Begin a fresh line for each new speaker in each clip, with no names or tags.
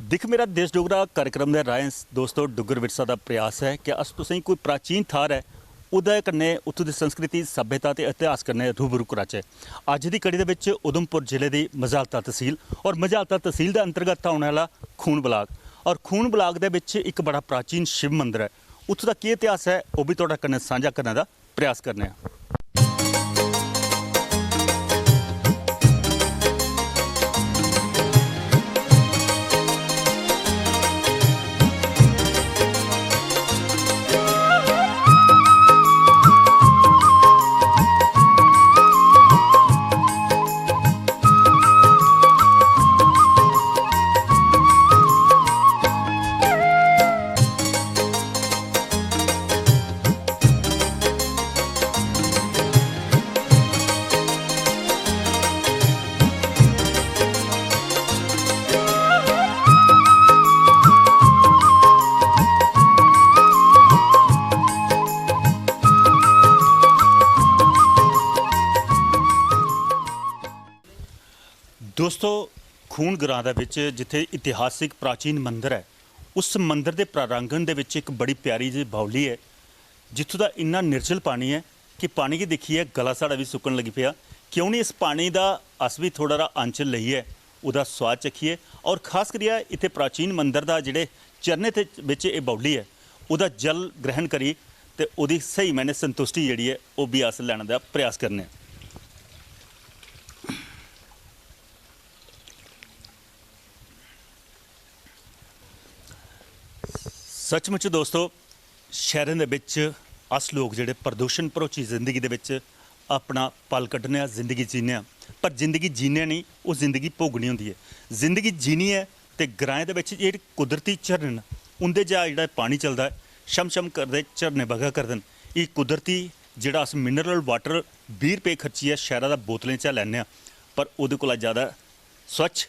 दिख मेरा देश डोगरा कार्यक्रम के राहें दोस्तों डुगर विरसा का प्रयास है कि अस तुसें कोई प्राचीन थार है उदय कन्नै उत्थों की संस्कृति सभ्यता ते इतिहास कन्नै रूबरू कराचे। अज की कड़ी दे उधमपुर जिले की मजालता तहसील और मजालता तहसील के अंतर्गत आने वाला खून ब्लाक और खून ब्लाक के एक बड़ा प्राचीन शिव मंदिर है। उत्थों का की इतिहास है वह भी तुहाडे कन्नै साझा करने का प्रयास करने। दोस्तों खून ग्रां दे विच जिथे इतिहासिक प्राचीन मंदिर है उस मंदिर के प्रांगण दे विच एक बड़ी प्यारी जी बाउली है जिथों का इन्ना निर्जल पानी है कि पानी की देखिए गला साड़ा भी सुकन लगी पिया। क्यों नहीं इस पानी का अस भी थोड़ा सा अंचल लईए उहदा स्वाद चखीए और खास करिए इत्थे प्राचीन मंदिर का जिहड़े चरने ते विच ये बाउली है उहदा जल ग्रहण करी ते उहदी सही मैंने संतुष्टि जिहड़ी है वह भी अस लैण का प्रयास करने। सचमुच दोस्तों शहरों के विच अस लोग जिहड़े प्रदूषण भरोची जिंदगी दे विच अपना पल कड्ढने जिंदगी जीने पर जिंदगी जीने नहीं वो जिंदगी भोगनी होंदी है। जिंदगी जीनी है तो ग्राएं दे विच जेह्ड़े कुदरती झरने उंदे जा जिहड़ा पानी चलदा है शम शम करदे झरने बगा करदे ये कुदरती जिहड़ा अस मिनरल वाटर 20 रुपए खर्चिए शहरा दा बोतलें च लैने पर उहदे कोला ज़्यादा स्वच्छ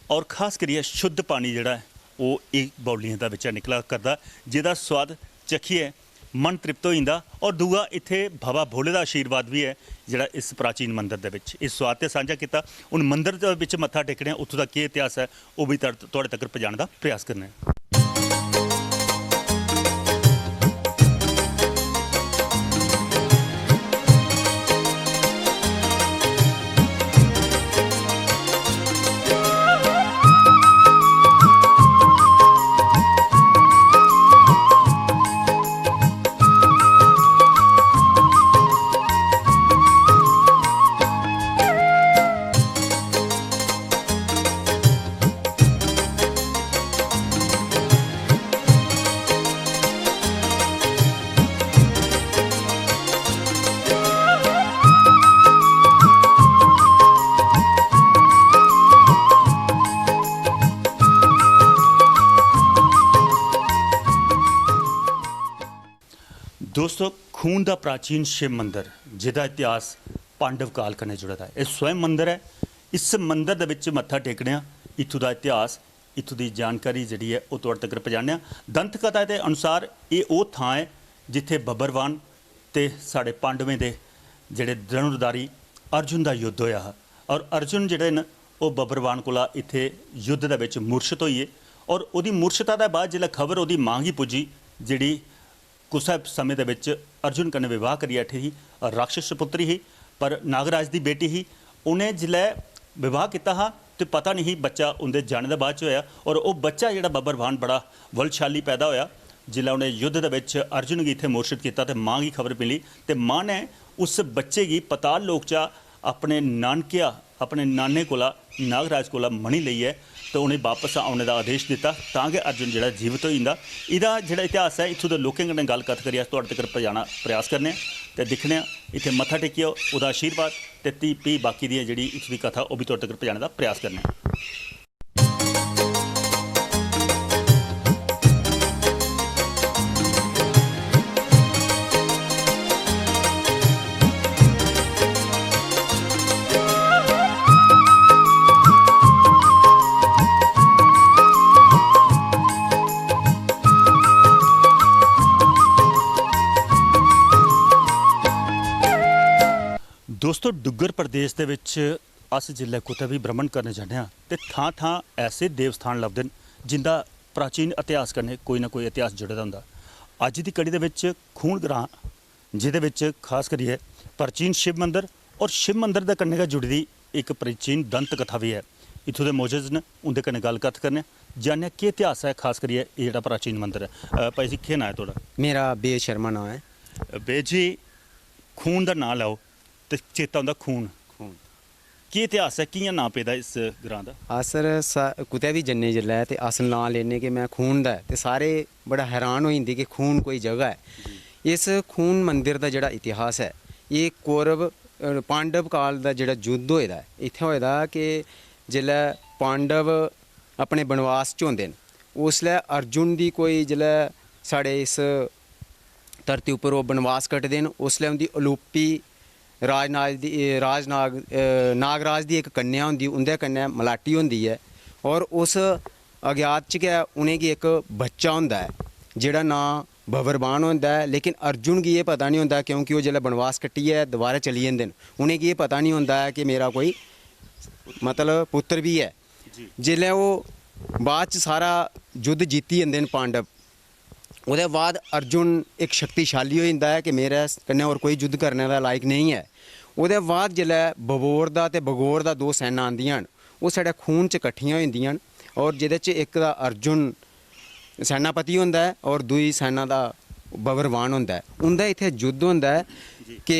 और खास करिए शुद्ध पानी जिहड़ा है वो एक बाउलियां का बिच्चा निकला करता जिहदा स्वाद चखिए मन तृप्त हो जाता और दूआ इत्थे बाबा भोले का आशीर्वाद भी है जिहड़ा इस प्राचीन मंदिर दे विच इस स्वाद ते साझा किया। उन मंदिर दे विच मत्था टेकने उत्थों का की इतिहास है वह भी तुहाडे तक पहुँचाने का प्रयास करने। दोस्तों खून का प्राचीन शिव मंदिर जिहदा इतिहास पांडव काल कन्नै जुड़ा है। यह स्वयं मंदिर है। इस मंदिर दे विच मत्था टेकने इत्थों का इतिहास इत्थों की जानकारी जिहड़ी है वह तुहाडे तक पहुँचाने। दंत कथा के अनुसार ये वो थां है जिथे बब्बरवान ते साढ़े पांडवें दे जिहड़े धनुर्धारी अर्जुन का युद्ध होया और अर्जुन जिहड़े न वो बब्बरवान कोला इत्थे युद्ध दे विच मूर्छत होइए और उहदी मूर्छता दे बाद जिहड़ा खबर उहदी मां गी पुजी जिहड़ी कुछ समय के अर्जुन कन्नै विवाह करी बैठी ही राक्षस पुत्री ही पर नागराज की बेटी ही उन्हें जिले विवाह किया तो पता नहीं बच्चा उनके जाने के बाद होया और वह बच्चा जोड़ा बब्बरवान बड़ा बलशाली पैदा होया। जिले उन्हें युद्ध के अर्जुन की इतने मूर्छित किया तो मां की खबर मिली तो मां ने उस बच्चे की पताल लोक चा अपने नानकिया अपने नाने कोला नागराज कोला मणि लई है तो उन्हें वापस आने का आदेश दिता ताकि अर्जुन जो जीवित हो जाता। इसका जोड़ा इतिहास है इतों के लोगों कन्नै गल कथ करिए तुहाडे तक पहुँचाना प्रयास करने तो दिखने इत्थे मत्था टेकिए उसका आशीर्वाद तो 30 बाकी दी जी इत्थों की कथा वह भी तुहाडे तक पहुँचाने का प्रयास करने। दोस्तों डुगर प्रदेश के अस जिले कुतै भी भ्रमण करने जाने तो थां थां ऐसे देवस्थान लभदे जिंदा प्राचीन इतिहास कन्नै कोई ना कोई इतिहास जुड़े दा होंदा। अज्ज दी कड़ी दे विच खून ग्रां जिहदे विच खास करियै प्राचीन शिव मंदिर और शिव मंदिर दे कन्नै गै जुड़ी दी एक प्राचीन दंत कथा भी है। इत्थों दे मौजूद न, उंदे कन्नै गल्लबात करने जानने केह् इतिहास है खास करियै एह् जेह्ड़ा प्राचीन मंदिर है। भाई जी केह् नांऽ है तुहाड़ा?
मेरा बेद शर्मा नाम है।
बेद जी खून दा नांऽ लैओ ते चेता औंदा खून। केह् इतिहास है, कि'यां नांऽ पेदा इस ग्रां दा?
अस कुतै बी जन्ने जेल्लै ते अस नांऽ लैने कि मैं खून दा है ते सारे बड़ा हैरान होई जंदे कि खून कोई जगह है। इस खून मंदिर दा जेह्ड़ा इतिहास है एह् कौरव पांडव काल दा जेह्ड़ा युद्ध होए दा है। इत्थै होए दा कि जेल्लै पांडव अपने बनवास च होंदे न उसलै अर्जुन दी कोई जेल्लै साढ़े इस धरती उप्पर ओह् बनवास कटदे न उसलै उंदी अलोपी नागराज दी इक कन्या होंदी, उं'दे कन्नै मलाटी होंदी है और उस अज्ञात च गै उ'नेंगी इक बच्चा होंदा है जेह्ड़ा नांऽ भवरवान होंदा है। लेकिन अर्जुन गी एह् पता नहीं होंदा क्योंकि ओह् जेल्लै बनवास कट्टियै दोबारा चली जंदे न उ'नेंगी एह् पता नहीं होंदा है कि मेरा कोई मतलब पुत्तर भी है। जेल्लै ओह् बाद च सारा युद्ध जीती जंदे न पांडव, ओह्दे बाद अर्जुन इक शक्तिशाली होई जंदा है कि मेरे कन्नै होर कोई युद्ध करने दा लायक नहीं है। ओह्दे बाद जेल्लै बबोर दा ते बगोर दा दो सैनां आंदियां न ओह् साढ़े खून च कट्ठियां होई जंदियां न और जेह्दे च इक दा अर्जुन सैनापति होंदा है और दूई सैना दा भवरवान होंदा है। उं'दा इत्थै युद्ध होंदा है कि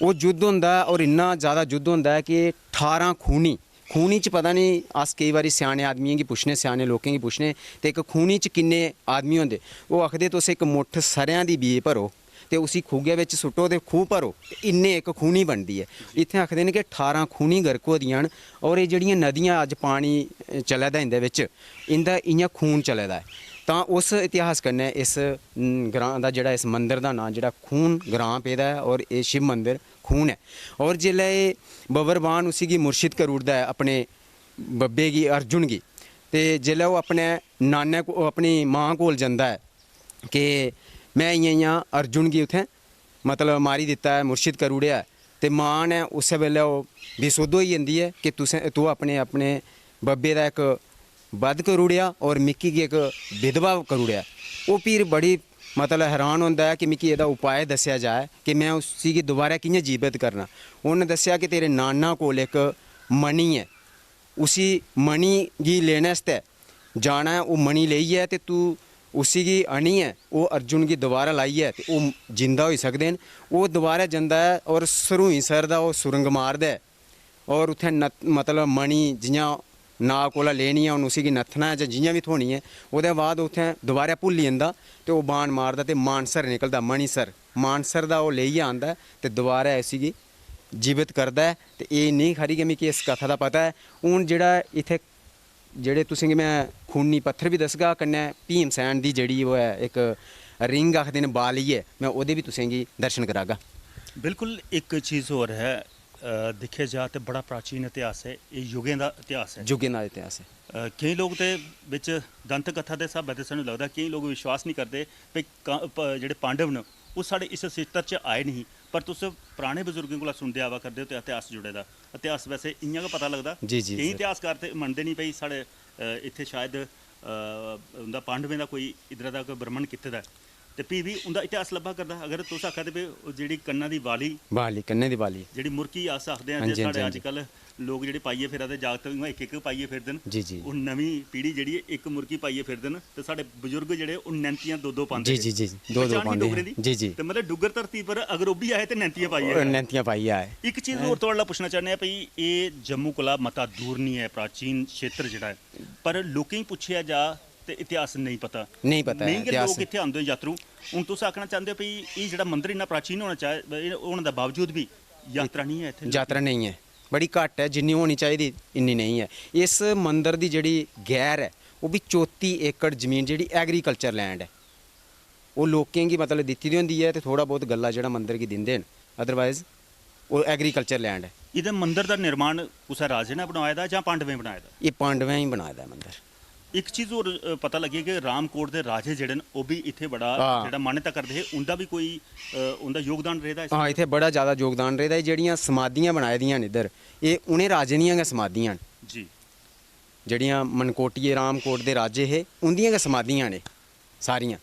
ओह् युद्ध होंदा है और इन्ना ज़्यादा युद्ध होंदा है कि 18 खूनी च पता नहीं, अस केई बारी स्याने आदमियें गी पुच्छने, स्याने लोकें गी पुच्छने ते इक खूनी च किन्ने आदमी होंदे, ओह् आखदे तुस इक मुट्ठ सरेआं दी बीऽ भरो ते उसी खूह्गे बिच सुट्टो ते खूह् भरो इन्ने इक खूनी बनदी है। इत्थै आखदे न कि 18 खूनी गर्क होई दियां न और एह् जेह्ड़ियां नदियां अज्ज पानी चलै दा इं'दे बिच इं'दा इ'यां खून चले दा है। तां उस इतिहास कन्नै इस ग्रां दा जेह्ड़ा इस मंदिर दा नांऽ जेह्ड़ा खून ग्रां पेदा है और एह् शिव मंदिर खून है। और जेल्लै एह् भवरवान उसी गी मुर्शिद करी ओड़दा है अपने बब्बे गी अर्जुन गी, ते जेल्लै ओह् अपने नानै को अपनी मां कोल जंदा है कि मैं इ'यां अर्जुन गी उत्थै मतलब मारी दित्ता है, मुर्शिद करी ओड़ेआ है, ते मां ने उस्सै बेल्लै ओह् बेसुद्ध होई जंदी है कि तू अपने बब्बे दा इक बध करी ओड़ेआ और मिक्की गी इक विधवा करी ओड़ेआ। ओह् फिर बड़ी मतलब हैरान होंदा है कि मिगी एह्दा उपाय दस्सेआ जाए कि मैं उसी गी दोबारा कि'यां जीवित करना। उन्नै दस्सेआ कि तेरे नाना कोल इक मणि है, उसी मणि गी लेने आस्तै जाना है, ओह् मणि लेइयै ते तू उसी गी आह्नियै ओह् अर्जुन गी दोबारा लाइयै ते ओह् जिंदा होई सकदे न। ओह् दोबारा जंदा है और सरूईं सर दा ओह् सुरंग मारदा है और उत्थै मतलब मणि जि'यां नाग कोला लेनी है, हून उसी गी नत्थना है जां जि'यां बी थ्होनी है, ओह्दे बाद उत्थै दोबारा भुल्ली जंदा ते ओह् बाण मारदा ते मानसर निकलदा, मानसर दा ओह् लेइयै आंदा ते दोबारा इसी गी जीवित करदा है। ते एह् इन्नी खरी कि मिगी इस कथा दा पता है। हून जेह्ड़ा इत्थै जेह्ड़े तुसेंगी मैं खूनी पत्थर बी दस्सगा, कन्नै भीमसैन दी जेह्ड़ी ओह् है इक रिंग आखदे न बालियै, मैं ओह्दे बी तुसेंगी दर्शन करागा।
बिल्कुल एक चीज़ होर है, दिक्खेआ जा ते बड़ा प्राचीन इतिहास है, एह् युगें दा इतिहास है।
जुगें दा इतिहास है।
केईं लोग ते बिच दंत कथा दे स्हाबै ते सानूं लगदा केईं लोग विश्वास नहीं करदे भाई जेह्ड़े पांडव न ओह् साढ़े इस क्षेत्र च आए नहीं, पर तुस पराने बजुर्गें कोला सुनदे आवा करदे हो ते इतिहास जुड़े दा। इतिहास वैसे इ'यां गै पता लगदा। केईं इतिहासकार ते मनदे नहीं भाई साढ़े इत्थै शायद उं'दा पांडवें दा कोई इद्धरा दा कोई भ्रमण कीते दा है, ते फ्ही बी उं'दा इतिहास लब्भा करदा। अगर तुस आखा दे भाई जेह्ड़ी कन्ना दी बाली
कन्ने दी बाली
जेह्ड़ी मुर्की अस आखदे आं, जे साढ़े अजकल लोग जेह्ड़े पाइयै फिरा दे जागत इक इक पाइयै फिरदे न, ओह् नमीं पीढ़ी जेह्ड़ी इक मुर्गी पाइयै फिरदे न, ते साढ़े बजुर्ग जेह्ड़े ओह् नैंतियां दो पांदे
दो पांदे
जी। ते मतलब डुग्गर धरती पर अगर ओह् बी आए ते नैंतियां पाइयै आए। इक चीज़ होर थुआढ़े पुच्छना चाह्न्ने आं भाई एह् जम्मू कोला मता दूर नहीं है प्राचीन क्षेत्र जेह्ड़ा है, पर लोकें गी पुच्छेआ जा ते इतिहास नहीं पता
नेईं
गै लोग इत्थै आंदे यात्रु। हून तुस आखना चाहते हो भाई एह् जेह्ड़ा मंदिर इन्ना प्राचीन होने दे बावजूद भी यात्रा नहीं है इत्थै?
यात्रा नहीं है, बड़ी घट्ट है, जिन्नी होनी चाहिदी इन्नी नहीं है। इस मंदिर दी जेह्ड़ी गैर है ओह् बी 34 एकड़ जमीन जेह्ड़ी एग्रीकल्चर लैंड है ओह् लोकें गी मतलब दित्ती दी होंदी है, ते थोड़ा बहुत गल्ला जेह्ड़ा मंदिर गी दिंदे न, अदरवाइज ओह् एग्रीकल्चर लैंड है।
एह्दे मंदिर दा निर्माण कुसै राजे ने बनाए दा जां पांडवें बनाए दा?
एह् पांडवें ही बनाए दा मंदिर।
एक चीज़ होर पता लगी कि रामकोट दे राजे जेह्ड़े न ओह् भी इत्थै बड़ा जेह्ड़ा मान्यता करदे हे, उं'दा भी कोई उं'दा योगदान रेह्दा?
हाँ, इत्थै बड़ा ज़्यादा योगदान रेह्दा। जेह्ड़ियां समाधियां बनाई दियां न इद्धर, एह् उ'नें राजें दियां गै समाधियां न
जी।
ਜਿਹੜੀਆਂ ਮਨਕੋਟੀਏ ਰਾਮਕੋਟ ਦੇ ਰਾਜੇ ਹੈ ਉਹਦੀਆਂ ਗ ਸਮਾਧੀਆਂ ਨੇ ਸਾਰੀਆਂ।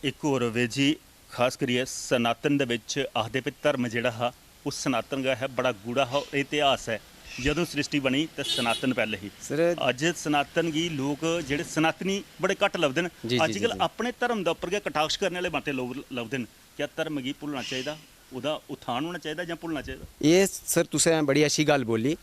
ਇੱਕ ਹੋਰ ਵੇ ਜੀ ਖਾਸ ਕਰੀਏ ਸਨਾਤਨ ਦੇ ਵਿੱਚ ਆਖਦੇ ਪਏ ਧਰਮ ਜਿਹੜਾ ਹਾ ਉਹ ਸਨਾਤਨ ਦਾ ਹੈ, ਬੜਾ ਗੂੜਾ ਹਾ ਇਤਿਹਾਸ ਹੈ। ਜਦੋਂ ਸ੍ਰਿਸ਼ਟੀ ਬਣੀ ਤਾਂ ਸਨਾਤਨ ਪਹਿਲੇ ਹੀ।
ਸਰ
ਅੱਜ ਸਨਾਤਨ ਗੀ ਲੋਕ ਜਿਹੜੇ ਸਨਾਤਨੀ ਬੜੇ ਘੱਟ ਲੱਭਦੇ ਨੇ।
ਜੀ, ਜੀ,
ਅੱਜ ਕੱਲ
ਜੀ।
ਆਪਣੇ ਧਰਮ ਦਾ ਉੱਪਰ ਕੇ ਕਟਾਕਸ਼ ਕਰਨ ਵਾਲੇ ਬਾਤੇ ਲੋਕ ਲੱਭਦੇ ਨੇ। ਕਿਆ ਧਰਮ ਗੀ ਭੁੱਲਣਾ ਚਾਹੀਦਾ, ਉਹਦਾ ਉਥਾਨ ਹੋਣਾ ਚਾਹੀਦਾ ਜਾਂ ਭੁੱਲਣਾ ਚਾਹੀਦਾ?
ਇਹ ਸਰ ਤੁਸੀਂ ਬੜੀ ਅੱਛੀ ਗੱਲ ਬੋਲੀ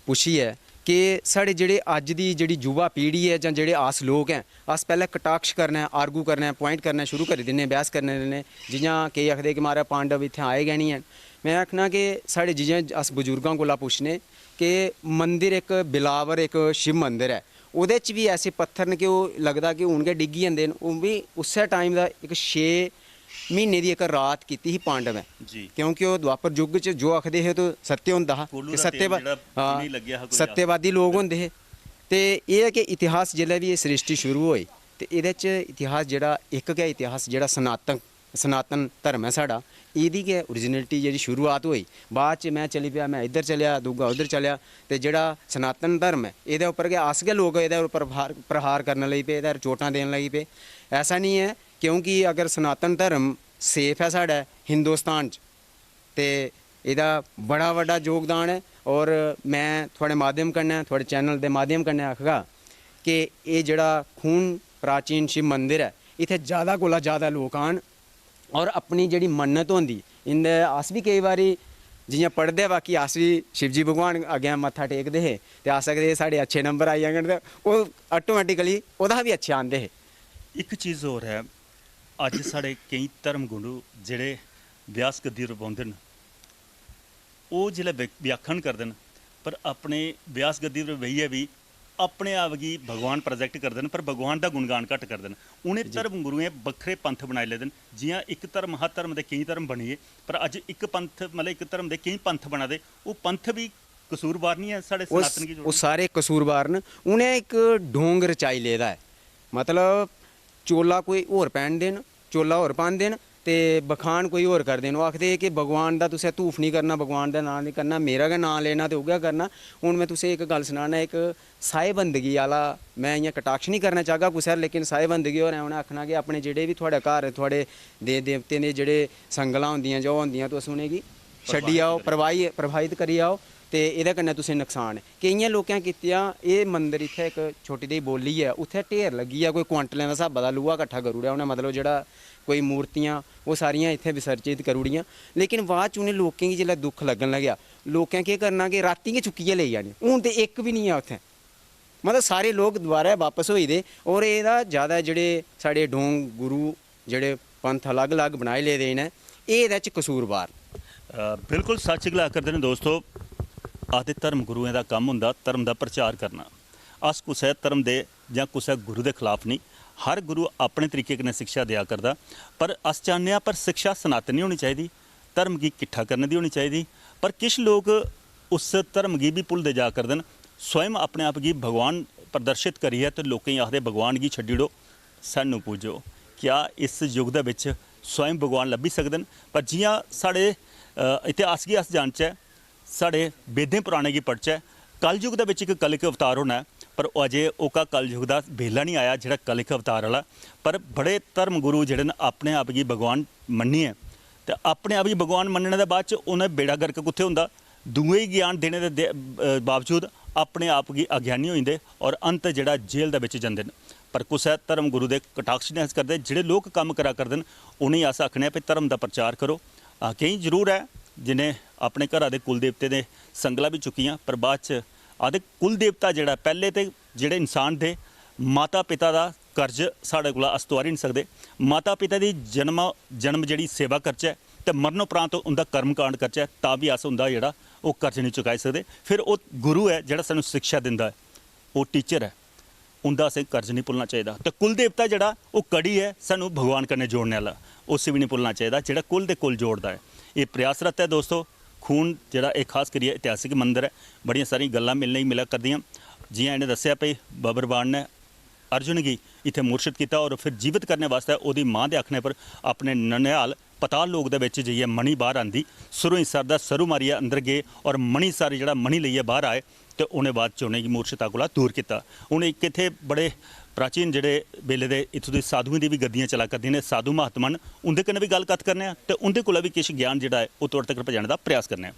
ਪੁੱਛੀ ਹੈ ਕਿ ਸਾਡੇ ਜਿਹੜੇ ਅੱਜ ਦੀ ਜਿਹੜੀ ਯੁਵਾ ਪੀੜ੍ਹੀ ਹੈ ਜਾਂ ਜਿਹੜੇ ਆਸ लोग हैं अस पहले कटाक्ष करना आर्गू करना पॉइंट करना शुरू करी दिन्ने बहस करने दिन्ने जियां केई आखदे कि महाराज पांडव इत्थै आए गै नहीं हैन। मैं आखना कि साढ़े जियां अस बजुर्गों कोला पुच्छने कि मंदिर एक बिलावर एक शिव मंदिर है ਉਹਦੇ 'ਚ ਵੀ ऐसे पत्थर न कि ਉਹ लगदा कि हून गै डिग्गी जंदे न। ਉਹ भी ਉਸੇ टाइम ਦਾ ਇੱਕ 6 ਮਹੀਨੇ ਦੀ ਇੱਕ ਰਾਤ ਕੀਤੀ ਸੀ ਪਾਂਡਵ ਹੈ
ਜੀ।
ਕਿਉਂਕਿ ਉਹ ਦੁਆਪਰ ਯੁੱਗ 'ਚ ਜੋ ਆਖਦੇ ਹੈ ਤਾਂ ਸੱਤਿਆ ਹੁੰਦਾ ਹੈ
ਕੋਲੂ
ਕਿ
ਦਾ ਤੇਲ ਜਿਹੜਾ
ਹਾਂ
ਨਹੀਂ ਲੱਗਿਆ ਹੈ ਕੋਈ
ਸੱਤਿਆਵਾਦੀ ਲੋਕ ਹੁੰਦੇ ਹੈ। ਤੇ ਇਹ ਹੈ ਕਿ ਇਤਿਹਾਸ ਜਿੱਲੇ ਵੀ ਇਹ ਸ੍ਰਿਸ਼ਟੀ ਸ਼ੁਰੂ ਹੋਈ ਤੇ ਇਹਦੇ 'ਚ ਇਤਿਹਾਸ ਜਿਹੜਾ ਇੱਕ ਗਿਆ ਇਤਿਹਾਸ ਜਿਹੜਾ ਸਨਾਤਨ ਧਰਮ ਹੈ ਸਾਡਾ ਇਹਦੀ ਕਿ ਓਰੀਜਨਲਿਟੀ ਜਿਹੜੀ ਸ਼ੁਰੂਆਤ ਹੋਈ। ਬਾਅਦ 'ਚ ਮੈਂ ਚਲੀ ਪਿਆ ਮੈਂ ਇੱਧਰ ਚਲਿਆ ਦੂਗਾ ਉੱਧਰ ਚਲਿਆ ਤੇ ਜਿਹੜਾ ਸਨਾਤਨ ਧਰਮ ਹੈ ਇਹਦੇ ਉੱਪਰ ਕਿ ਆਸ ਕੇ ਲੋਕ ਇਹਦੇ ਉੱਪਰ ਪ੍ਰਹਾਰ ਕਰਨ ਲਈ ਪਏ ਇਹਦੇ ਚੋਟਾਂ ਦੇਣ ਲਈ ਪਏ। ਐਸਾ ਨਹੀਂ ਹੈ ਕਿਉਂਕਿ ਅਗਰ ਸਨਾਤਨ ਧਰਮ ਸੇਫ ਹੈ ਸਾਡਾ ਹਿੰਦੁਸਤਾਨ 'ਚ ਤੇ ਇਹਦਾ ਬੜਾ ਵੱਡਾ ਯੋਗਦਾਨ ਹੈ। ਔਰ ਮੈਂ ਤੁਹਾਡੇ ਮਾਧਿਅਮ ਕਰਨਾ ਤੁਹਾਡੇ ਚੈਨਲ ਦੇ ਮਾਧਿਅਮ ਕਰਨਾ ਆਖਗਾ ਕਿ ਇਹ ਜਿਹੜਾ ਖੂਨ ਪ੍ਰਾਚੀਨ शिव मंदिर है इत्थे ज़्यादा कोला ज़्यादा लोग आन और अपनी जी मन्नत होंदी इंदे अस भी कई बारी जियां पढ़दे बाकी अस भी शिवजी भगवान अग्गें मत्था टेकदे हे ते अस सकदे साढ़े अच्छे नंबर आई जाङन ते ओह् आटोमैटिकली ओह्दा भी अच्छे आंदे हे।
ਇੱਕ ਚੀਜ਼ ਹੋਰ ਹੈ, ਅੱਜ ਸਾਡੇ ਕਈ ਧਰਮ ਗੁਰੂ ਜਿਹੜੇ ਵਿਆਸ ਗੱਦੀ ਰਵਾਉਂਦੇ ਨੇ ਉਹ ਜਿਹੜੇ ਵਿਆਖਣ ਕਰਦੇ ਨੇ ਪਰ ਆਪਣੇ ਵਿਆਸ ਗੱਦੀ ਰਵਈਏ ਵੀ ਆਪਣੇ ਆਪ ਕੀ ਭਗਵਾਨ ਪ੍ਰੋਜੈਕਟ ਕਰਦੇ ਨੇ ਪਰ ਭਗਵਾਨ ਦਾ ਗੁਣਗਾਨ ਘੱਟ ਕਰਦੇ ਨੇ। ਉਹਨੇ ਧਰਮ ਗੁਰੂਏ ਵੱਖਰੇ ਪੰਥ ਬਣਾਏ ਲੈਦੇ ਨੇ ਜਿਵੇਂ ਇੱਕ ਧਰਮ ਹਰ ਧਰਮ ਦੇ ਕਈ ਧਰਮ ਬਣੀਏ ਪਰ ਅੱਜ ਇੱਕ ਪੰਥ ਮਤਲਬ ਇੱਕ ਧਰਮ ਦੇ ਕਈ ਪੰਥ ਬਣਾ ਦੇ ਉਹ ਪੰਥ ਵੀ ਕਸੂਰਵਾਰ ਨਹੀਂ ਹੈ ਸਾਡੇ ਸਨਾਤਨ ਕੀ
ਉਹ ਸਾਰੇ ਕਸੂਰਵਾਰ ਨੇ। ਉਹਨੇ ਇੱਕ ਢੋਂਗ ਰਚਾਈ ਲੈਦਾ ਹੈ ਮਤਲਬ ਚੋਲਾ ਕੋਈ ਹੋਰ ਪਹਿਨ ਦੇਣ ਚੋਲਾ ਹੋਰ ਪਾਉਣ ਦੇਣ ਤੇ ਬਖਾਨ ਕੋਈ ਹੋਰ ਕਰ ਦੇਣ। ਉਹ ਆਖਦੇ ਕਿ ਭਗਵਾਨ ਦਾ ਤੁਸੀਂ ਧੂਫ ਨਹੀਂ ਕਰਨਾ ਭਗਵਾਨ ਦਾ ਨਾਂ ਨਹੀਂ ਕਰਨਾ ਮੇਰਾ ਗਾ ਨਾਂ ਲੈਣਾ ਤੇ ਉਗਾ ਕਰਨਾ। ਹੁਣ ਮੈਂ ਤੁਸੀਂ ਇੱਕ ਗੱਲ ਸੁਣਾਣਾ ਇੱਕ ਸਾਏ ਬੰਦਗੀ ਵਾਲਾ ਮੈਂ ਇयां ਕਟਾਕਸ਼ ਨਹੀਂ ਕਰਨਾ ਚਾਹਗਾ ਕੁਛ ਲੇਕਿਨ ਸਾਏ ਬੰਦਗੀ और उन्हें आखना कि अपने जेह्ड़े भी थोड़े घर थोड़े देवते ने जेह्ड़े संगलां होंदियां जो होंदियां तुस उ'नेंगी छड्डी आओ प्रवाहित करी आओ ते एह्दे कन्नै तुसें नुकसान है। केइयें लोकें कीतियां एह् मंदिर इत्थै इक छोटी जेही बोली है उत्थै ढेर लग्गी है कोई क्वांटलें दा स्हाबा दा लूहा कट्ठा करी ओड़ेआ उ'नें मतलब जेह्ड़ा कोई मूर्तियां वो सारियां इत्थै विसर्जित करी ओड़ियां। लेकिन बाद च उ'नें लोकें गी जेल्लै दुख लग्गन लग्गेआ लोकें केह् करना कि रातीं गै चुक्कियै लेई जानी हून ते इक बी निं ऐ उत्थै मतलब सारे लोग दोबारा वापस होई दे। और एह्दा ज़्यादा जेह्ड़े साढ़े ढोंग गुरु जेह्ड़े पंथ अलग अलग बनाए लेदे न एह् एह्दे च कसूरवार।
ਬਿਲਕੁਲ ਸੱਚ ਗਲਾ ਕਰਦੇ ਨੇ ਦੋਸਤੋ। ਆਦੇ ਧਰਮ ਗੁਰੂਆਂ ਦਾ ਕੰਮ ਹੁੰਦਾ ਧਰਮ ਦਾ ਪ੍ਰਚਾਰ ਕਰਨਾ। ਅਸ ਕਿਸੇ ਧਰਮ ਦੇ ਜਾਂ ਕਿਸੇ ਗੁਰੂ ਦੇ ਖਿਲਾਫ ਨਹੀਂ। ਹਰ ਗੁਰੂ ਆਪਣੇ ਤਰੀਕੇ ਨਾਲ ਸਿੱਖਿਆ ਦਿਆ ਕਰਦਾ ਪਰ ਅਸ ਚਾਹੁੰਦੇ ਹਾਂ ਪਰ ਸਿੱਖਿਆ ਸਨਾਤਨ ਨਹੀਂ ਹੋਣੀ ਚਾਹੀਦੀ ਧਰਮ ਕੀ ਇਕੱਠਾ ਕਰਨ ਦੀ ਹੋਣੀ ਚਾਹੀਦੀ। ਪਰ ਕੁਛ ਲੋਕ ਉਸ ਧਰਮ ਕੀ ਵੀ ਭੁੱਲਦੇ ਜਾ ਕਰਦੇ ਨੇ स्वयं अपने आप की भगवान प्रदर्शित करी है तो लोग आखते भगवान की छड्डी सानू पूजो। क्या इस युग दे विच स्वयं भगवान लभी सकते हैं? पर जियां साढ़े इतिहास की अस जानचै साढ़े वेदें पुराने की पढ़चै कलयुग दे विच एक कलिक अवतार होना है पर अजे ओका कलयुग का बेला नहीं आया जिहड़ा कलिक अवतार वाला। पर बड़े धर्म गुरु जिहड़े ने अपने आप की भगवान मन्नी है तो अपने आप की भगवान मनने के बाद उन्हें बेड़ा गर्क कुत्थे हुंदा दूए ही ज्ञान देने के बावजूद अपने आप की अज्ञानी हो जाते और अंत जिहड़ा जेल दे विच जांदे ने। पर कुछ धर्म गुरु के कटाक्ष नहीं करते जिहड़े लोग काम करा करदे ने उन्हें अस आखने भी धर्म का प्रचार करो। कई जरूर है जिन्हें अपने घर के कुल देवते ने संगला भी चुकियां पर बाद च आदे कुल देवता जिहड़ा पहले तो जिहड़े इंसान थे माता पिता का कर्ज साढ़े कोल अस तवारी नहीं सकते। माता पिता की जन्म जिहड़ी सेवा करचै तो मरण उपरांत उनका कर्म कांड करचै तां भी अस उनका जिहड़ा वो कर्ज नहीं चुकाई सकते। फिर वो गुरु है जिहड़ा सानू शिक्षा दिंदा है वो टीचर है उनका असें कर्ज नहीं भुलना चाहिए। तो कुल देवता जिहड़ा वो कड़ी है सानू भगवान कन्नै जोड़ने वाला उसे भी नहीं भुलना चाहिए जिहड़ा कुल दे कुल जोड़दा है। ये प्रयासरत है दोस्तों। खून जिहड़ा एक खास करिए इतिहासिक मंदिर है बड़ियां सारियां गल्लां मिला करदियां जियां इन्हें दस्सिया भई बबरवान ने अर्जुन की इत्थे मूर्छित किया और फिर जीवित करने वास्ते ओदी माँ के आखने पर अपने ननिहाल पताल लोक दे विच जाइए मणि बाहर आंदी सुरों सर दा सरू मारिया अंदर गए और मणि सर जिहड़ा मणि लइए बाहर आए ਤੇ ਉਹਨੇ ਬਾਅਦ ਚ ਉਹਨੇ ਮੂਰਛਤਾ ਕੋਲਾ ਦੂਰ ਕੀਤਾ। ਹੁਣ ਇੱਕ ਇੱਥੇ ਬੜੇ ਪ੍ਰਾਚੀਨ ਜਿਹੜੇ ਵੇਲੇ ਦੇ ਇੱਥੋਂ ਦੇ ਸਾਧੂਆਂ ਦੀ ਵੀ ਗੱਦੀਆਂ ਚਲਾ ਕਰਦੀਆਂ ਨੇ, ਸਾਧੂ ਮਹਾਤਮਨ, ਉਹਦੇ ਕन्नै भी गल करने आ ਤੇ ਉਹਦੇ ਕੋਲ ਵੀ ਕੁਝ ਗਿਆਨ ਜਿਹੜਾ ਹੈ ਉਹ ਤੁਹਾਡੇ ਤੱਕ ਪਹੁੰਚਾਉਣ ਦਾ ਪ੍ਰयास करने आ।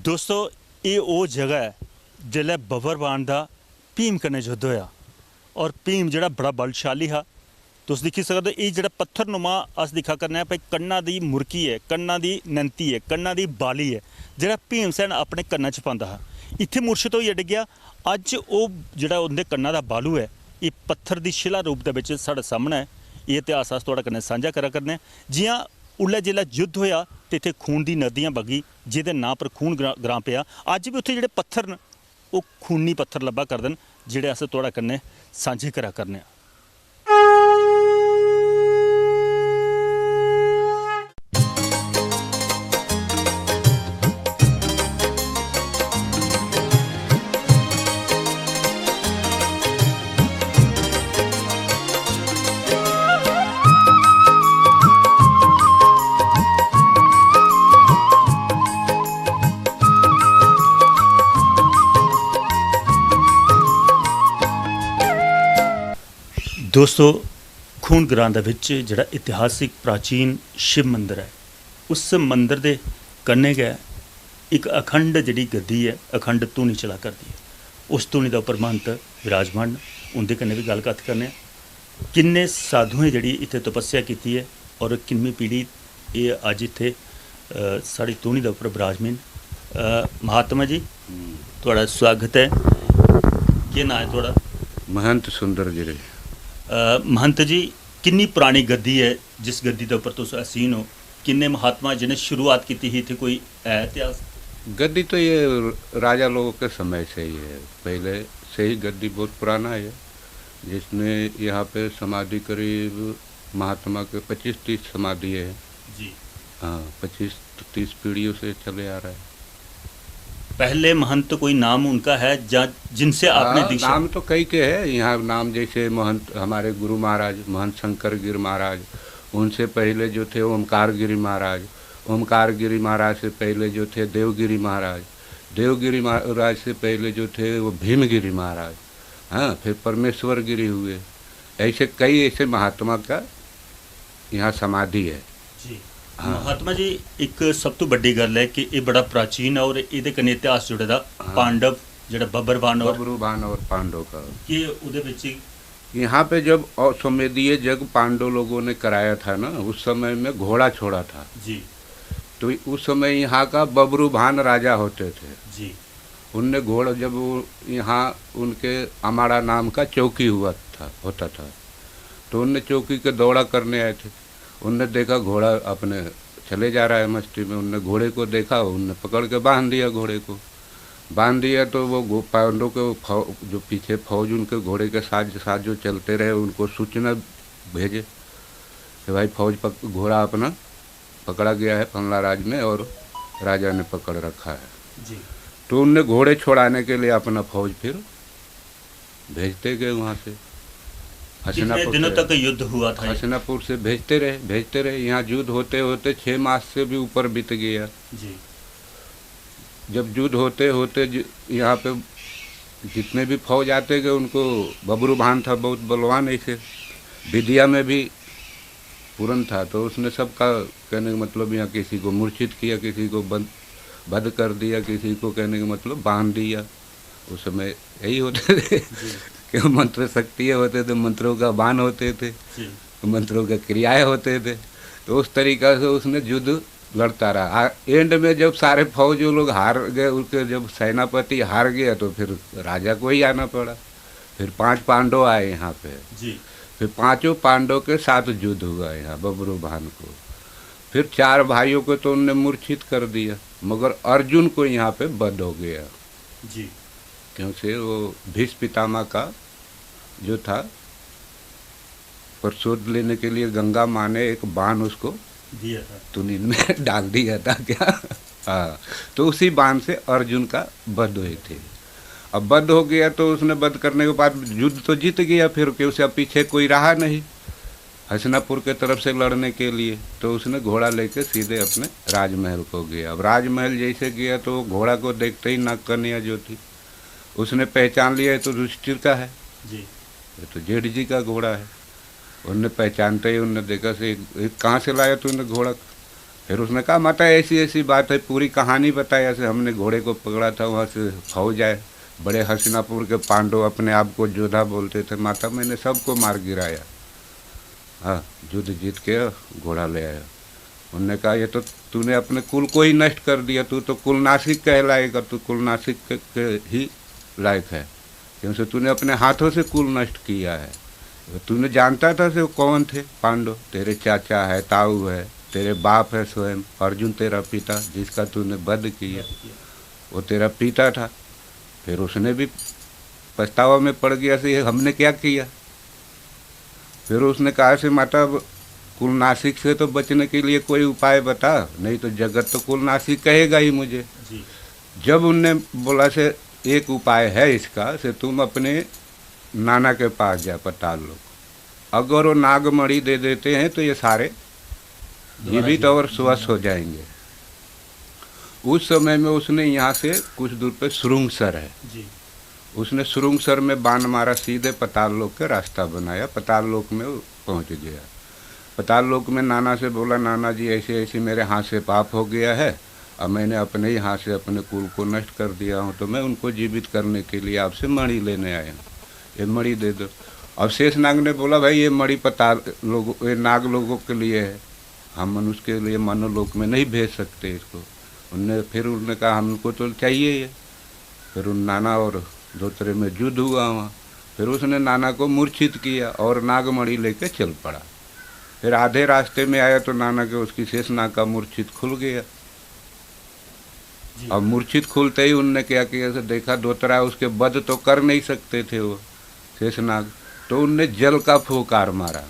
दोस्तों ये वो जगह है जिसलै बबरवान का भीम कन्नै युद्ध होया और भीम जिहड़ा बड़ा बलशाली हा। तुस दिक्खी सकदे ये जिहड़ा पत्थरनुमा अस दिक्खा करने भाई कन्ना दी मुरकी है, कन्ना दी नैंती है, कन्ना दी बाली है, जिहड़ा भीमसैन अपने कन्ना च पांदा हा। इत्थे मूर्छत होइयै डिग्गिया। अज वो जिहड़ा उंदे कन्ना दा बालू है ये पत्थर दी शिला रूप दे विच साडे सामने है। ये इतिहास अस तुहाडे कन्नै सांझा करा करने जियां उल्लै जिसलै युद्ध होया तो इत्थे खून दी नदियां बगी जिहदे नां पर खून ग्रां पिया। अज भी उत्थे जिहड़े पत्थर न वो खूनी पत्थर लब्भा करदे न जिहड़े अस तुहाडे कन्नै सांझे करा करने आ। दोस्तों खून ग्रां दे विच जिहड़ा इतिहासिक प्राचीन शिव मंदिर है उस मंदिर दे कन्ने गै एक अखंड जिहड़ी गद्दी है अखंड धूनी चला करदी है। उस धूनी दे उपर महंत विराजमान उनके कन्नै भी गलबात करने किन्ने साधुएं जिहड़ी इत्थे तपस्या कीती है और किन्नी पीढ़ी ये अज इत्थे साड़ी धूनी दे उपर विराजमान। महात्मा जी तुहाडा स्वागत है। क्या नाम है तुहाडा?
महंत सुंदर गिरे।
महंत जी किन्नी पुरानी गद्दी है जिस गद्दी के उपर तुस असीन हो? किन्ने महात्मा जिन्हें शुरुआत की थी इत्थे कोई है इतिहास?
गद्दी तो ये राजा लोगों के समय से ही है, पहले से ही गद्दी बहुत पुराना है, जिसने यहाँ पे समाधि करीब महात्मा के 25-30 समाधि है
जी।
हाँ, 25-30 पीढ़ियों से चले आ रहा है।
पहले महंत कोई नाम उनका है जिनसे आपने दीक्षा?
नाम तो कई के हैं यहाँ, नाम जैसे महंत हमारे गुरु महाराज महंत शंकर गिरी महाराज, उनसे पहले जो थे ओमकार गिरी महाराज, ओमकार गिरी महाराज से पहले जो थे देवगिरी महाराज, देवगिरी महाराज से पहले जो थे वो भीमगिरी महाराज, हाँ फिर परमेश्वर गिरी हुए। ऐसे कई ऐसे महात्मा का यहाँ समाधि है
जी।
हाँ।
महात्मा जी एक सब तो बड़ी गल है कि ये बड़ा प्राचीन है और ये कन्नै इतिहास जुड़े दा पांडव जिहड़ा बब्बरवान और
बब्बरवान और पांडव का
कि उहदे विच
यहाँ पे जब अश्वमेधीय जग पांडव लोगों ने कराया था ना, उस समय में घोड़ा छोड़ा था
जी।
तो उस समय यहाँ का बब्रुभान राजा होते थे
जी।
उनने घोड़ा जब यहाँ उनके अमाड़ा नाम का चौकी होता था तो उनने चौकी के दौड़ा करने आए थे। उनने देखा घोड़ा अपने चले जा रहा है मस्ती में, उनने घोड़े को देखा, उनने पकड़ के बांध दिया, घोड़े को बांध दिया तो वो पांडव के जो पीछे फौज उनके घोड़े के साथ जो चलते रहे उनको सूचना भेजे कि भाई फौज घोड़ा अपना पकड़ा गया है फंगला राज में और राजा ने पकड़ रखा है
जी।
तो उनने घोड़े छोड़ाने के लिए अपना फौज फिर भेजते गए वहाँ से।
कितने दिनों तक युद्ध हुआ था?
हसनापुर से भेजते रहे। यहाँ युद्ध होते होते 6 मास से भी ऊपर बीत गया
जी।
जब युद्ध होते होते यहाँ पे जितने भी फौज आते गए उनको बब्रुभान था बहुत बलवान, ऐसे विद्या में भी पूर्ण था, तो उसने सबका कहने का मतलब यहाँ किसी को मूर्छित किया, किसी को बंद कर दिया, किसी को कहने का मतलब बांध दिया। उस समय यही होते थे कि मंत्र शक्तियाँ होते थे, मंत्रों का बाण होते थे, मंत्रों का क्रियाएं होते थे, तो उस तरीक़ा से उसने युद्ध लड़ता रहा। एंड में जब सारे फौज वो लोग हार गए, उनके जब सेनापति हार गया तो फिर राजा को ही आना पड़ा। फिर 5 पांडव आए यहाँ पे,
जी
फिर 5 पांडव के साथ युद्ध हुआ यहाँ बब्रुवाहन को। फिर 4 भाइयों को तो उनने मूर्छित कर दिया, मगर अर्जुन को यहाँ पे वध हो गया,
जी
क्योंकि वो भीष्म पितामह का जो था प्रतिशोध लेने के लिए गंगा माँ ने एक बाण उसको
दिया था।
तुनीन में डाल दिया था क्या। हाँ, तो उसी बाण से अर्जुन का वध हुए थे। अब वध हो गया तो उसने वध करने के बाद युद्ध तो जीत गया, फिर कि उसके पीछे कोई रहा नहीं हस्तिनापुर के तरफ से लड़ने के लिए। तो उसने घोड़ा लेके सीधे अपने राजमहल को गया। अब राजमहल जैसे गया तो घोड़ा को देखते ही नागकन्या जो थी उसने पहचान लिया, ये तो युधिष्ठिर का है,
जी
ये तो जेठ जी का घोड़ा है। उनने पहचानते ही उनने देखा से कहाँ से लाया तूने घोड़ा। फिर उसने कहा माता ऐसी ऐसी बात है, पूरी कहानी बताई। ऐसे हमने घोड़े को पकड़ा था, वहाँ से फौज आए, बड़े हस्तिनापुर के पांडव अपने आप को योद्धा बोलते थे। माता मैंने सबको मार गिराया, हाँ युद्ध जीत के घोड़ा ले आया। उनने कहा ये तो तूने अपने कुल को ही नष्ट कर दिया, तू तो कुलनाशिक कहलाएगा, तू कुलनाशिक के ही लायक है, क्योंकि तूने अपने हाथों से कुल नष्ट किया है। तूने जानता था से वो कौन थे पांडव, तेरे चाचा है, ताऊ है, तेरे बाप है स्वयं, अर्जुन तेरा पिता जिसका तूने वध किया वो तेरा पिता था। फिर उसने भी पछतावा में पड़ गया से ये हमने क्या किया। फिर उसने कहा से माता कुलनाशिक से तो बचने के लिए कोई उपाय बता, नहीं तो जगत तो कुलनाशिक कहेगा ही मुझे।
जी
जब उनने बोला से एक उपाय है इसका, से तुम अपने नाना के पास जा पटाल लोग, अगर वो नागमणि दे देते हैं तो ये सारे जीवित और स्वस्थ हो जाएंगे। उस समय में उसने यहाँ से कुछ दूर पे सुरुंगसर है,
जी
उसने सुरुंगसर में बाण मारा, सीधे पताल लोक का रास्ता बनाया, पताल लोक में वो पहुँच गया। पताल लोक में नाना से बोला नाना जी ऐसे ऐसे मेरे हाथ से पाप हो गया है, अब मैंने अपने ही हाथ से अपने कुल को नष्ट कर दिया हूँ, तो मैं उनको जीवित करने के लिए आपसे मणि लेने आया हूँ, ये मणि दे दो। अब शेषनाग ने बोला भाई ये मणि पताल लोगों, ये नाग लोगों के लिए है, हम मनुष्य के लिए मनोलोक में नहीं भेज सकते इसको। उनने कहा हमको तो चाहिए ये। फिर उन नाना और धोत्रे में युद्ध हुआ वहाँ। फिर उसने नाना को मूर्छित किया और नागमणि लेके चल पड़ा। फिर आधे रास्ते में आया तो नाना के उसकी शेषनाग का मूर्छित खुल गया। अब मूर्छित खुलते ही उनने क्या किया से देखा धोत्रा उसके वध तो कर नहीं सकते थे वो शेषनाग, तो उनने जल का फूंकार मारा,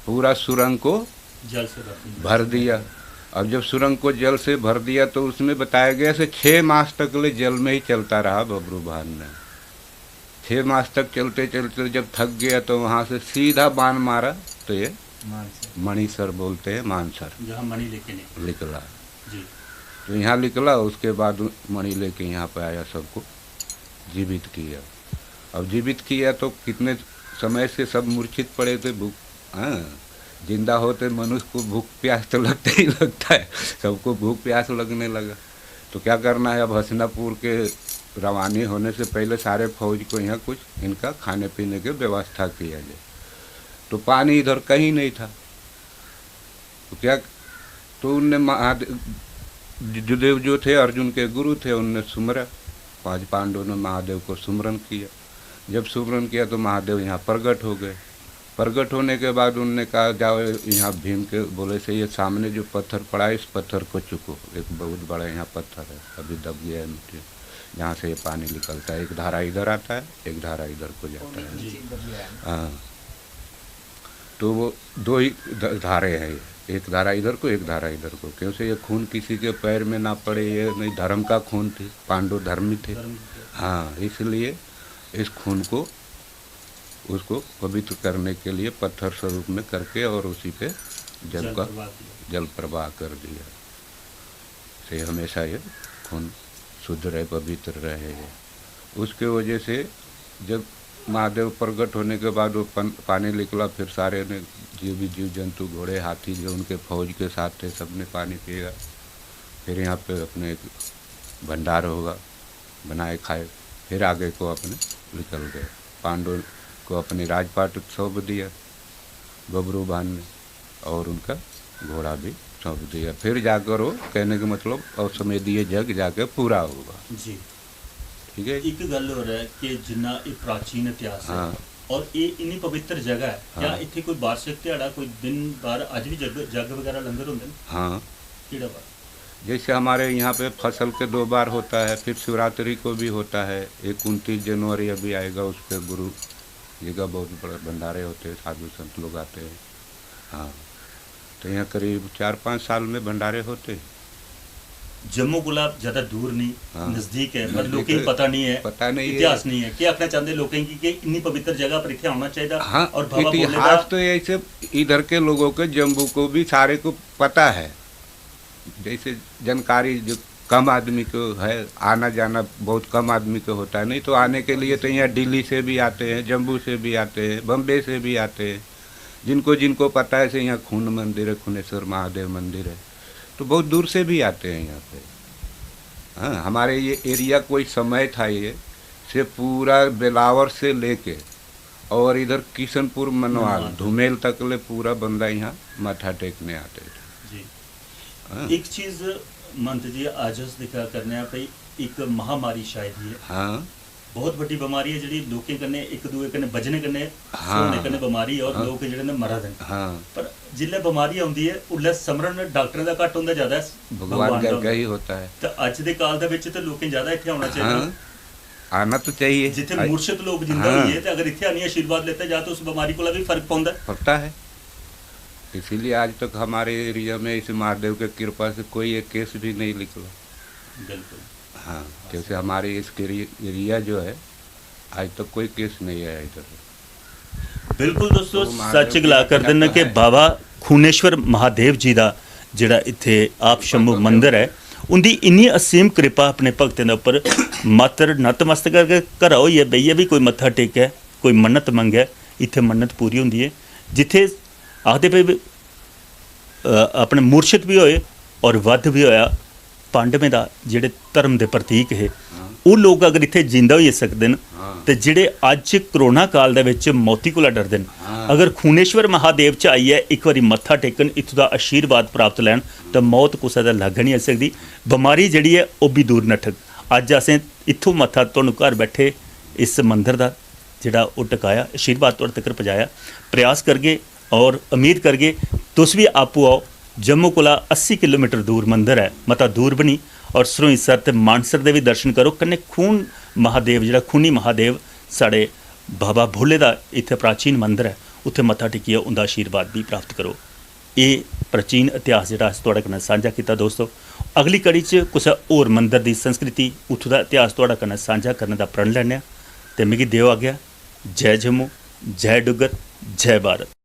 पूरा सुरंग को
जल से
भर दिया। अब जब सुरंग को जल से भर दिया तो उसमें बताया गया से 6 मास तक ले जल में ही चलता रहा बब्रुवाहन ने। 6 मास तक चलते चलते जब थक गया तो वहाँ से सीधा बाण मारा, तो ये मणिसर बोलते हैं, मानसर
जहाँ मणि लेके
निकला।
जी
तो यहाँ निकला, उसके बाद मणि लेके यहाँ पे आया, सबको जीवित किया। अब जीवित किया तो कितने समय से सब मूर्छित पड़े थे, भूख, हाँ जिंदा होते मनुष्य को भूख प्यास तो लगता ही लगता है, सबको भूख प्यास लगने लगा। तो क्या करना है, अब हस्तिनापुर के रवानी होने से पहले सारे फौज को यहाँ कुछ इनका खाने पीने की व्यवस्था किया जाए। तो पानी इधर कहीं नहीं था, तो क्या, तो उनने महादेव जो थे अर्जुन के गुरु थे, उनने सुमरा, 5 पांडवों ने महादेव को सुमरन किया। जब सुमरन किया तो महादेव यहाँ प्रकट हो गए। प्रकट होने के बाद उनने कहा जाओ यहाँ भीम के बोले से ये सामने जो पत्थर पड़ा है इस पत्थर को चुको, एक बहुत बड़ा यहाँ पत्थर है अभी दब गया है मिट्टी, जहाँ से ये पानी निकलता है, एक धारा इधर आता है एक धारा इधर को जाता है। हाँ, तो वो 2 ही धारे हैं, एक धारा इधर को एक धारा इधर को, क्योंकि ये खून किसी के पैर में ना पड़े, ये नहीं धर्म का खून थी, पांडव धर्मी थे। हाँ, इसलिए इस खून को उसको पवित्र करने के लिए पत्थर स्वरूप में करके और उसी पे जल प्रवाह कर दिया, से हमेशा ये खून शुद्ध रहे, पवित्र रहे। उसके वजह से जब महादेव प्रकट होने के बाद वो पानी निकला, फिर सारे ने जीव जंतु, घोड़े, हाथी जो उनके फौज के साथ थे, सब ने पानी पिया। फिर यहाँ पे अपने एक भंडार होगा, बनाए खाए, फिर आगे को अपने निकल गए। पांडव को अपने राजपाट सौंप दिया बब्रुवाहन ने, और उनका घोड़ा भी सौंप दिया, फिर जाकर वो कहने का मतलब और समय दिए जग जाके पूरा होगा।
जी
ठीक है।
एक गल हो रहा है कि जिन्ना ये प्राचीन इतिहास है
हाँ।
और ये इन्नी पवित्र जगह है, क्या
हाँ।
इतने कोई वार्षिक दिहाड़ा कोई दिन बार अज भी जग वगैरह लंगर होंगे ने?
हाँ,
केड़ा बार?
जैसे हमारे यहाँ पे फसल के 2 बार होता है, फिर शिवरात्रि को भी होता है, एक 29 जनवरी अभी आएगा, उस पर गुरु जी का बहुत बड़ा भंडारे होते हैं, साधु संत लोग आते हैं। हाँ, तो यहाँ करीब 4-5 साल में भंडारे होते हैं।
जम्मू कोला ज्यादा दूर नहीं,
हाँ।
नजदीक है, पर
नजदीक
लोकें
है,
पता नहीं है,
पता नहीं है।
इतिहास नहीं है। क्या आखना चाहते लोगों की कि इतनी पवित्र जगह पर इत्थे आना चाहिए?
हाँ,
और बाबा भोले
इतिहास
दा
तो ऐसे इधर के लोगों के जम्मू को भी सारे को पता है। जैसे जानकारी जो कम आदमी को है, आना जाना बहुत कम आदमी को होता है, नहीं तो आने के लिए तो यहाँ दिल्ली से भी आते हैं, जम्मू से भी आते हैं, बम्बे से भी आते हैं। जिनको जिनको पता है से यहाँ खून मंदिर है, खूनेश्वर महादेव मंदिर है, तो बहुत दूर से भी आते हैं यहाँ पे। हाँ, हमारे ये एरिया कोई समय था ये से पूरा बेलावर से लेके और इधर किशनपुर मनवाल धुमेल तक ले पूरा बंदा यहाँ माथा टेकने आते थे।
जी
हाँ।
एक चीज मंत जी आज अस दिखा करने भाई एक महामारी शायद ही है,
हाँ,
बहुत बड़ी बीमारी है जी लोकें कन्ने एक दूए कन्ने बजने कन्ने
हाँ।
सोने कन्ने बीमारी है और
हाँ।
लोग जेडे ने मरा दे।
हाँ,
पर जिल्ले बीमारी आउंदी है उल्ले समरण डॉक्टरों का घट होंदा ज्यादा
भगवान
दा
का ही होता है।
तो अज दे काल दे विच ते लोकें ज्यादा इत्थे आउणा चाहिए।
हाँ, आना तो चाहिए।
जिथे मुर्शिद लोग जिंदा
हाँ।
हुई है, तो अगर इतने आनी आशीर्वाद लेते जा तो उस बीमारी को भी फर्क पौंदा।
पता है, इसीलिए आज तक हमारे एरिया में इस महादेव के कृपा से कोई एक केस भी नहीं निकला।
बिल्कुल।
हाँ, जैसे हमारे इस एरिया जो है आज तक कोई केस नहीं आया इधर।
बिल्कुल दोस्तों,
तो महादेव
सच गला कर देना कि
है।
बाबा खूनेश्वर महादेव जी का जिहड़ा इत्थे आप शंभू मंदिर है, उनकी इन्नी असीम कृपा अपने भगतें के उपर मात्र नतमस्तक करके घर होइए बेइए भी कोई मत्था टेकै, कोई मन्नत मंगे, इत्थे मन्नत पूरी होंदी है। जिथे आखदे पे अपने मुर्शिद भी होए और वध भी होया, पांडवें दा जिहड़े धर्म दे प्रतीक है वो लोग अगर इत्थे जिंदा होई सकदे न, ते जिहड़े अज करोना काल दे विच मौती कोला डरदे न, अगर खूनेश्वर महादेव च आइए एक बारी मत्था टेकन, इत्थों दा आशीर्वाद प्राप्त लैन, तो मौत कुसै दा लग नहीं सकदी। बीमारी जिहड़ी है वो भी दूर नठक। अज असें इत्थों मत्था तुहानूं घर बैठे इस मंदिर दा जिहड़ा वो टकाया, आशीर्वाद तुहाडे तक पहुंचाया। प्रयास करगे और उम्मीद करगे तुस भी आपू आओ। जम्मू कोला 80 किलोमीटर दूर मंदिर है, मता दूर भी नहीं, और सरोईंसर ते मानसर दे भी दर्शन करो। कन्नै खून महादेव जिहड़ा खूनी महादेव साढ़े बाबा भोले दा इत्थे प्राचीन मंदिर है, उत्थे मत्था टेकिए उनका आशीर्वाद भी प्राप्त करो। ये प्राचीन इतिहास जिहड़ा अस तुहाडे कन्नै सांझा कीता दोस्तों। अगली कड़ी च कुसै होर मंदिर दी संस्कृति उत्थों दा इतिहास तुहाडे कन्नै सांझा करने दा प्रण लैने आ। ते मिगी देओ आग्या। जय जम्मू, जय डुग्गर, जय भारत।